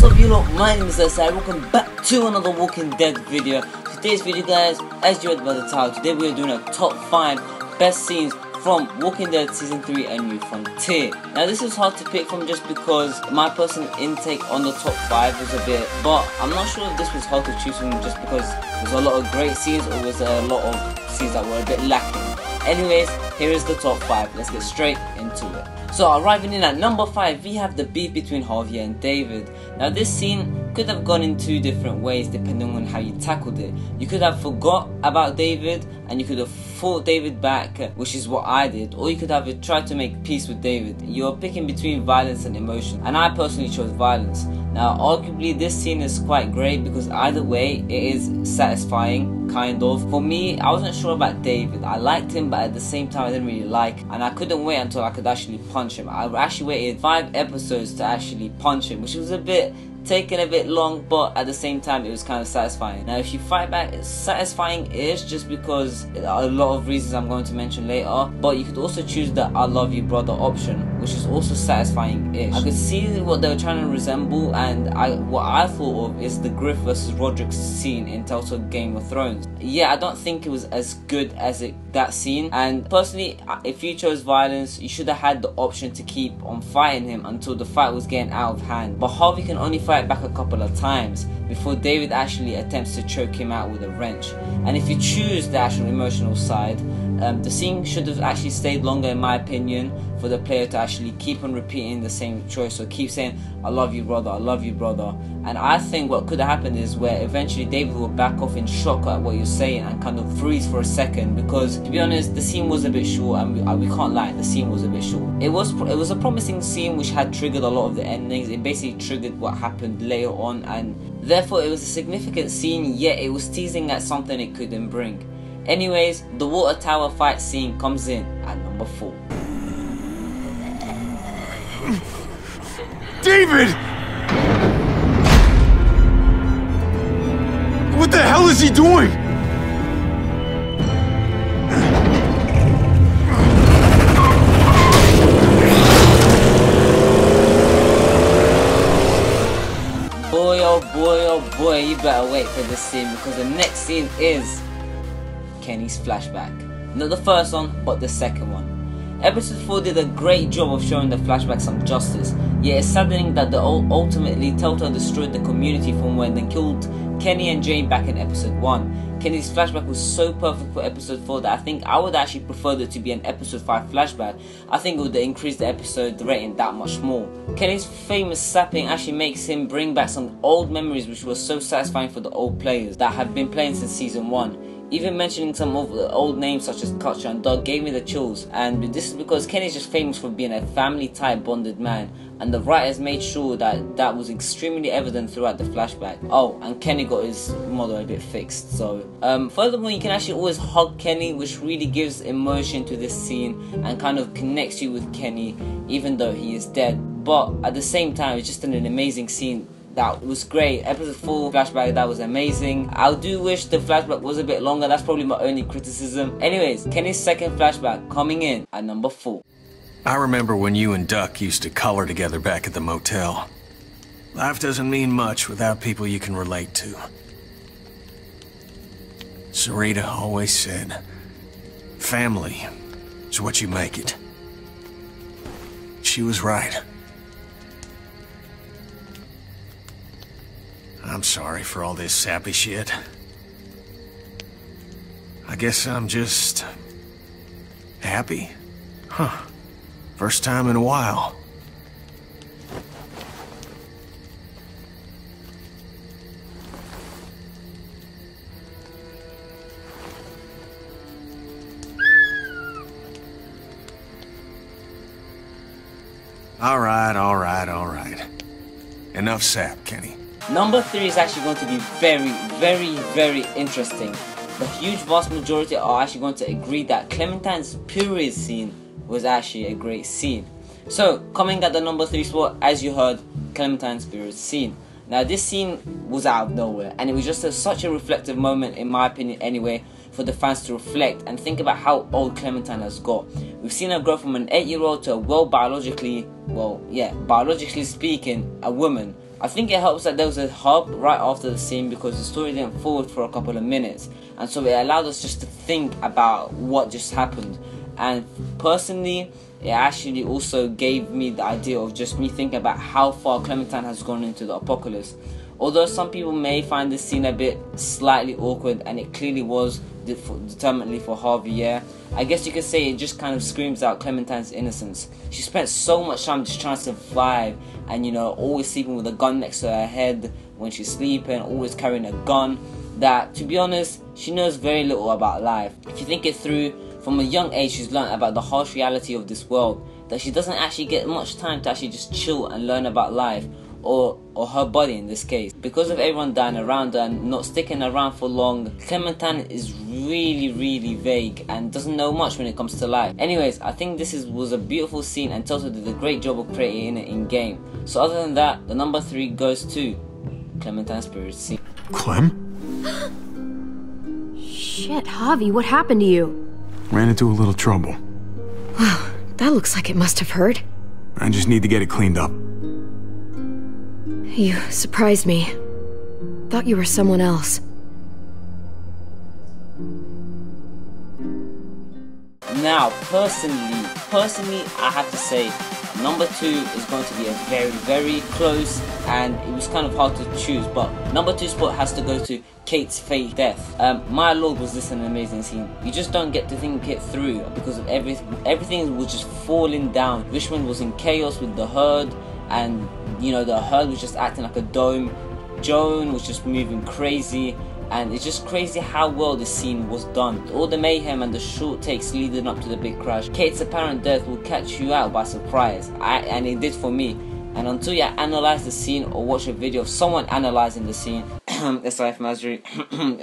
What's up you lot, my name is SI, welcome back to another Walking Dead video. Today's video guys, as you read by the title, today we are doing a top 5 best scenes from Walking Dead Season 3 A New Frontier. Now this is hard to pick from just because my personal intake on the top 5 was a bit, but I'm not sure if this was hard to choose from just because there's a lot of great scenes or was there a lot of scenes that were a bit lacking. Anyways, here is the top 5, let's get straight into it. So arriving in at number 5, we have the beef between Harvey and David. Now this scene could have gone in 2 different ways depending on how you tackled it. You could have forgot about David and you could have fought David back, which is what I did, or you could have tried to make peace with David. You're picking between violence and emotion, and I personally chose violence. Now arguably this scene is quite great because either way it is satisfying, kind of. For me, I wasn't sure about David. I liked him, but at the same time I didn't really like him, and I couldn't wait until I could actually punch him. I actually waited 5 episodes to actually punch him, which was taking a bit long, but at the same time it was kind of satisfying. Now if you fight back, it's satisfying-ish just because there are a lot of reasons I'm going to mention later, but you could also choose the I love you brother option, which is also satisfying-ish. I could see what they were trying to resemble, and what I thought of is the Griff versus Roderick scene in Telltale Game of Thrones. Yeah, I don't think it was as good as that scene, and personally if you chose violence, you should have had the option to keep on fighting him until the fight was getting out of hand. But Harvey can only fight back a couple of times before David actually attempts to choke him out with a wrench. And if you choose the actual emotional side, the scene should have actually stayed longer in my opinion, for the player to actually keep on repeating the same choice, or keep saying I love you brother, I love you brother. And I think what could have happened is where eventually David will back off in shock at what you're saying and kind of freeze for a second, because to be honest the scene was a bit short, and we can't lie, the scene was a bit short. It was a promising scene which had triggered a lot of the endings. It basically triggered what happened later on, and therefore it was a significant scene, yet it was teasing at something it couldn't bring. Anyways, the water tower fight scene comes in at number 4. David! What the hell is he doing? Boy oh boy, you better wait for this scene, because the next scene is Kenny's flashback. Not the first one, but the second one. Episode 4 did a great job of showing the flashback some justice, yet it's saddening that ultimately Telltale destroyed the community from when they killed Kenny and Jane back in episode 1. Kenny's flashback was so perfect for episode 4 that I think I would actually prefer it to be an episode 5 flashback. I think it would increase the episode rating that much more. Kenny's famous sapping actually makes him bring back some old memories which were so satisfying for the old players that have been playing since season 1. Even mentioning some of the old names such as Kutcher and Doug gave me the chills, and this is because Kenny's just famous for being a family type bonded man, and the writers made sure that was extremely evident throughout the flashback. Oh, and Kenny got his mother a bit fixed. So furthermore, you can actually always hug Kenny, which really gives emotion to this scene and kind of connects you with Kenny even though he is dead. But at the same time, it's just an amazing scene. That was great. Episode 4 flashback, that was amazing. I do wish the flashback was a bit longer, that's probably my only criticism. Anyways, Kenny's second flashback coming in at number 4. I remember when you and Duck used to color together back at the motel. Life doesn't mean much without people you can relate to. Sarita always said, family is what you make it. She was right. I'm sorry for all this sappy shit. I guess I'm just happy. Huh. First time in a while. All right. Enough sap, Kenny. Number 3 is actually going to be very interesting. The huge vast majority are actually going to agree that Clementine's period scene was actually a great scene. So coming at the number 3 spot, as you heard, Clementine's period scene. Now this scene was out of nowhere, and it was just such a reflective moment, in my opinion anyway, for the fans to reflect and think about how old Clementine has got. We've seen her grow from an 8-year-old to a biologically speaking, a woman I think it helps that there was a hub right after the scene, because the story didn't forward for a couple of minutes, and so it allowed us just to think about what just happened. And personally, it actually also gave me the idea of just me thinking about how far Clementine has gone into the apocalypse. Although some people may find this scene a bit slightly awkward, and it clearly was determinately for Harvey, yeah, I guess you could say it just kind of screams out Clementine's innocence. She spent so much time just trying to survive, and you know, always sleeping with a gun next to her head when she's sleeping, always carrying a gun, that, to be honest, she knows very little about life. If you think it through, from a young age she's learned about the harsh reality of this world, that she doesn't actually get much time to actually just chill and learn about life, or her body in this case. Because of everyone dying around her and not sticking around for long, Clementine is really vague and doesn't know much when it comes to life. Anyways, I think this was a beautiful scene, and Telltale did a great job of creating it in game. So other than that, the number 3 goes to Clementine's spirit scene. Clem? Shit, Javi, what happened to you? Ran into a little trouble. Wow, that looks like it must have hurt. I just need to get it cleaned up. You surprised me. Thought you were someone else. Now, personally, I have to say, number 2 is going to be a very close, and it was kind of hard to choose, but number 2 spot has to go to Kate's fake death. My lord, was this an amazing scene. You just don't get to think it through because of everything was just falling down. Richmond was in chaos with the herd, and you know, the herd was just acting like a dome. Joan was just moving crazy, and it's just crazy how well this scene was done. All the mayhem and the short takes leading up to the big crash. Kate's apparent death will catch you out by surprise, and it did for me. And until you analyze the scene or watch a video of someone analyzing the scene, SIFmasry,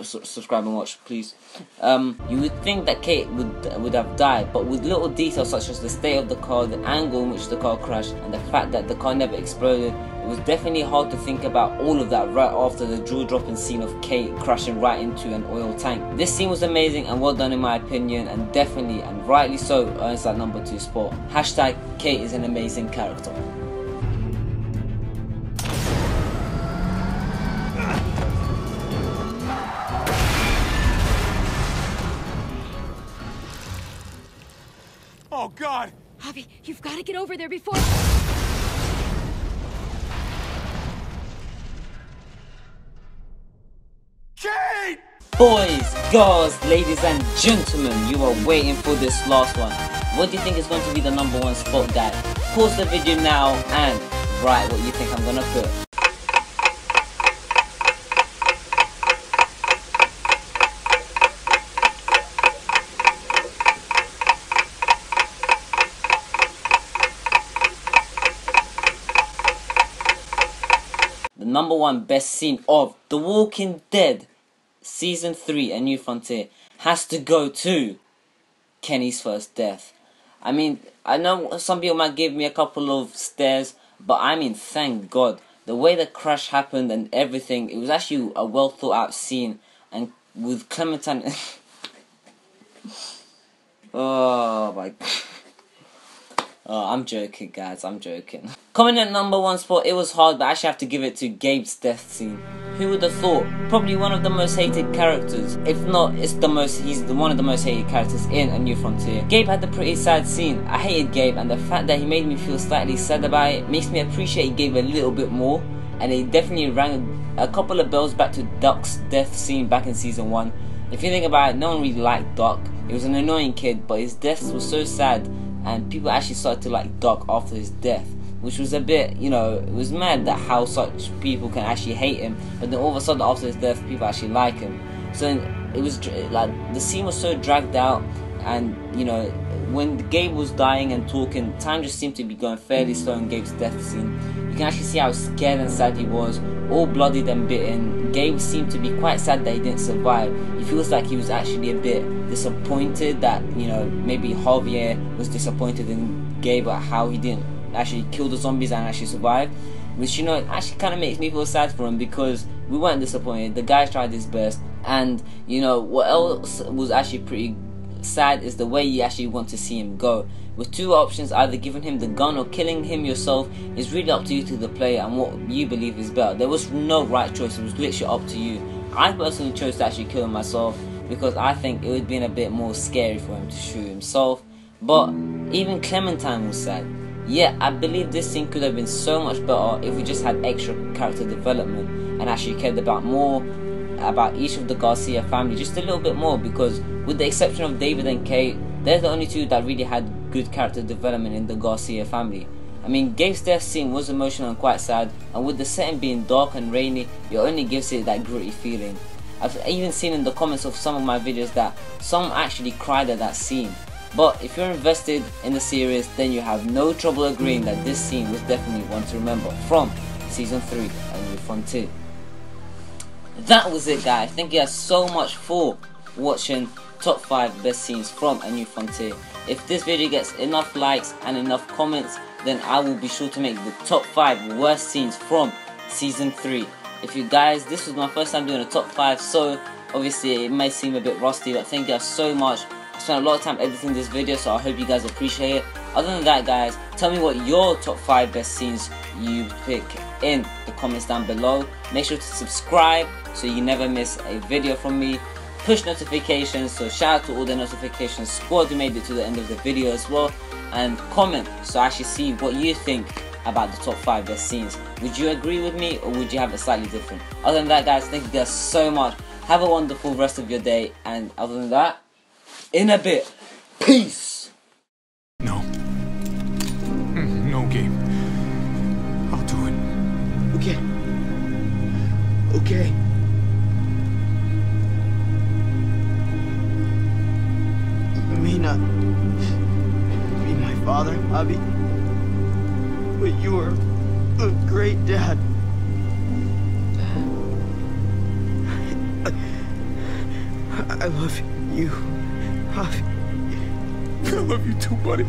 subscribe and watch, please. You would think that Kate would have died, but with little details such as the state of the car, the angle in which the car crashed, and the fact that the car never exploded, it was definitely hard to think about all of that right after the jaw-dropping scene of Kate crashing right into an oil tank. This scene was amazing and well done in my opinion, and definitely and rightly so earns that number 2 spot. Hashtag Kate is an amazing character. Oh, God! Javi, you've got to get over there before... Kate! Boys, girls, ladies and gentlemen, you are waiting for this last one. What do you think is going to be the number 1 spot, guys? Pause the video now and write what you think I'm gonna put. The number 1 best scene of The Walking Dead Season 3, A New Frontier, has to go to Kenny's first death. I mean, I know some people might give me a couple of stares, but I mean, thank God. The way the crash happened and everything, it was actually a well thought out scene. And with Clementine... oh my God. Oh, I'm joking, guys, I'm joking. Coming at number 1 spot, it was hard, but I actually have to give it to Gabe's death scene. Who would have thought? Probably one of the most hated characters. If not, he's one of the most hated characters in A New Frontier. Gabe had a pretty sad scene. I hated Gabe, and the fact that he made me feel slightly sad about it makes me appreciate Gabe a little bit more. And it definitely rang a couple of bells back to Duck's death scene back in Season 1. If you think about it, no one really liked Duck. He was an annoying kid, but his death was so sad, and people actually started to like Duck after his death, which was a bit, you know, it was mad that how such people can actually hate him, but then all of a sudden after his death people actually like him. So it was like the scene was so dragged out, and you know, when Gabe was dying and talking, time just seemed to be going fairly slow in Gabe's death scene. You can actually see how scared and sad he was, all bloodied and bitten. Gabe seemed to be quite sad that he didn't survive. He feels like he was actually a bit disappointed that, you know, maybe Javier was disappointed in Gabe at how he didn't actually kill the zombies and actually survive. Which, you know, actually kind of makes me feel sad for him, because we weren't disappointed. The guy tried his best, and you know what else was actually pretty sad is the way you actually want to see him go. With two options, either giving him the gun or killing him yourself, is really up to you, to the player, and what you believe is better. There was no right choice, it was literally up to you. I personally chose to actually kill him myself because I think it would have been a bit more scary for him to shoot himself. But even Clementine was sad. Yeah, I believe this scene could have been so much better if we just had extra character development and actually cared about more about each of the Garcia family, just a little bit more, because with the exception of David and Kate, they're the only two that really had good character development in the Garcia family. I mean, Gabe's death scene was emotional and quite sad, and with the setting being dark and rainy, it only gives it that gritty feeling. I've even seen in the comments of some of my videos that some actually cried at that scene. But if you're invested in the series, then you have no trouble agreeing that this scene was definitely one to remember from Season 3 A New Frontier. That was it, guys. Thank you guys so much for watching top 5 best scenes from A New Frontier. If this video gets enough likes and enough comments, then I will be sure to make the top 5 worst scenes from Season 3. If you guys, this was my first time doing a top 5, so obviously it may seem a bit rusty, but thank you guys so much. I spent a lot of time editing this video, so I hope you guys appreciate it. Other than that, guys, tell me what your top 5 best scenes you pick in the comments down below. Make sure to subscribe so you never miss a video from me. Push notifications, so shout out to all the notification squad who made it to the end of the video as well. And comment so I actually see what you think about the top 5 best scenes. Would you agree with me, or would you have it slightly different? Other than that, guys, thank you guys so much. Have a wonderful rest of your day, and other than that, in a bit, peace. No. No, Gabe. I'll do it. Okay. Okay. You may not be my father, Abby, but you are a great dad. I love you, Abby. I love you too, buddy.